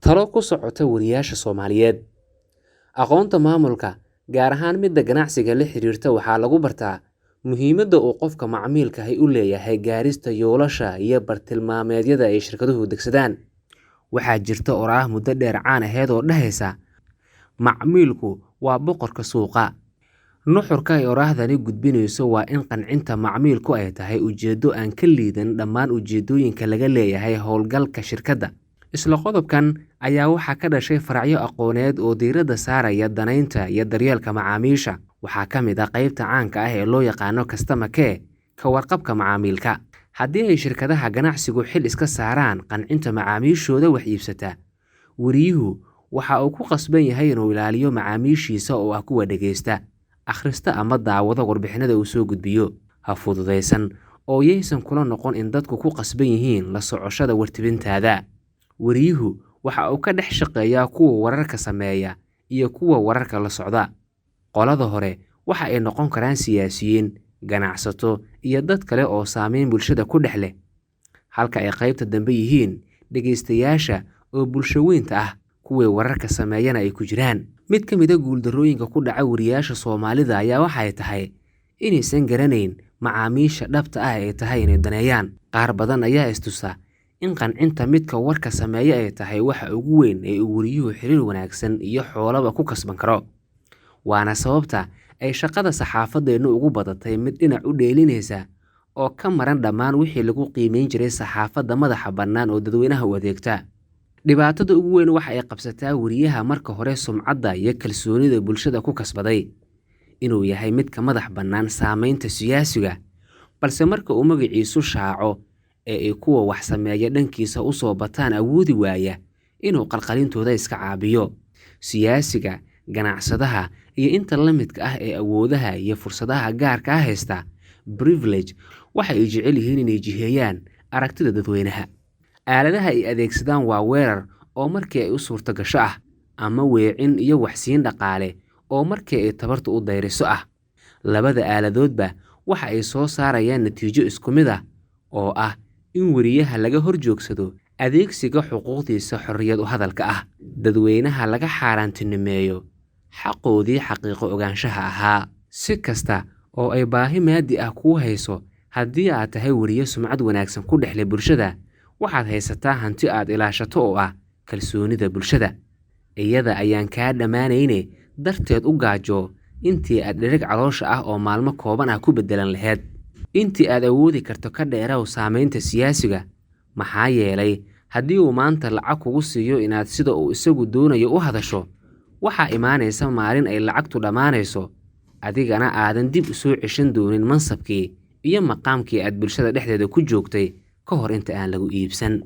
talo ku socota wariyaasha Soomaaliyeed. Aqoonta maamulka, gaar ahaan midda ganacsiga la xiriirta waxaa lagu bartaa muhiimadda uu qofka macmiilka ahi u leeyahay gaarista yoolasha iyo bartilmaameedyada ay shirkaduhu degsadaan. Waxaa jirta oraah muddo dheer caan aheyd oo dhahaysa macmiilku waa boqorka suuqa. Nuxurka ay oraahdani gudbinayso waa in qancinta macmiilku ay tahay ujeeddo aan ka liidan dhammaan ujeeddooyinka laga leeyahay howlgalka shirkadda. Isla qodobkan ayaa waxaa ka dhashay faracyo aqooneed oo diiradda saaraya danaynta iyo daryeelka macaamiisha. Waxaa ka mid ah qaybta caanka ah ee loo yaqaano customer care, ka warqabka macaamilka. Haddii ay shirkadaha ganacsigu xil iska saaraan qancinta macaamiishooda wax iibsata, wariyuhu waxa uu ku qasban yahay inuu ilaaliyo macaamiishiisa oo ah kuwa dhageysta, akhrista ama daawada warbixinada uu soo gudbiyo. Ha fududaysan oo yaysan kula noqon in dadku ku qasban yihiin la socoshada wartibintaada. Wariyuhu waxa uu ka dhex shaqeeyaa kuwa wararka sameeya iyo kuwa wararka la socda. Qolada hore waxa ay noqon karaan siyaasiyiin, ganacsato iyo dad kale oo saameyn bulshada ku dhex leh, halka ay qaybta dambe yihiin dhageystayaasha oo bulsho weynta ah, kuwii wararka sameeyana ay ku jiraan. Mid ka mid ah guuldarrooyinka ku dhaca wariyaasha Soomaalida ayaa waxay tahay inaysan garanayn macaamiisha dhabta ah ay tahay inay daneeyaan. Qaar badan ayaa istusa in qancinta midka warka sameeya ay tahay waxa ugu weyn ee uu wariyuhu xiriir wanaagsan iyo xoolaba ku kasban karo. Waana sababta ay shaqada saxaafadeennu ugu badatay mid dhinac u dheelinaysa oo ka maran dhammaan wixii lagu qiimeyn jiray saxaafadda madaxa bannaan oo dadweynaha u adeegta. Dhibaatada ugu weyn waxa ay qabsataa wariyaha marka hore sumcadda iyo kalsoonida bulshada ku kasbaday inuu yahay mid ka madax bannaan saameynta siyaasiga, balse marka uu magaciisu shaaco ee ay kuwa wax sameeya dhankiisa u soo bataan awoodi waaya inuu qalqalintooda iska caabiyo. Siyaasiga, ganacsadaha iyo inta la midka ah ee awoodaha iyo fursadaha gaarka ah haysta privilege waxa ay jecel yihiin inay jiheeyaan aragtida dadweynaha. Aaladaha ay adeegsadaan waa weerar oo markii ay u suurto gasho ah, ama weecin iyo waxsiin dhaqaale oo markii ay tabartu u dayriso ah. Labada aaladoodba waxa ay soo saarayaan natiijo isku mid ah oo ah in wariyaha laga horjoogsado adeegsiga xuquuqdiisa xorriyad u hadalka ah, dadweynaha laga xaaraantinimeeyo xaqoodii xaqiiqo ogaanshaha ahaa. Si kasta oo ay baahi maadi ah kuu hayso, haddii aad tahay wariye sumcad wanaagsan ku dhexle bulshada, waxaad haysataa hanti aad ilaashato oo ah kalsoonida bulshada. Iyada ayaan kaa dhammaanayne darteed u gaajo intii aad dhereg caloosha ah oo maalmo kooban ah ku beddelan lahayd. Intii aad awoodi karto ka dheeraw saameynta siyaasiga, maxaa yeelay haddii uu maanta lacag kugu siiyo inaad sida uu isagu doonayo u hadasho, waxaa imaanaysa maalin ay lacagtu dhammaanayso, adigana aadan dib u soo ceshan doonin mansabkii iyo maqaamkii aad bulshada dhexdeeda ku joogtay ka hor inta aan lagu iibsan.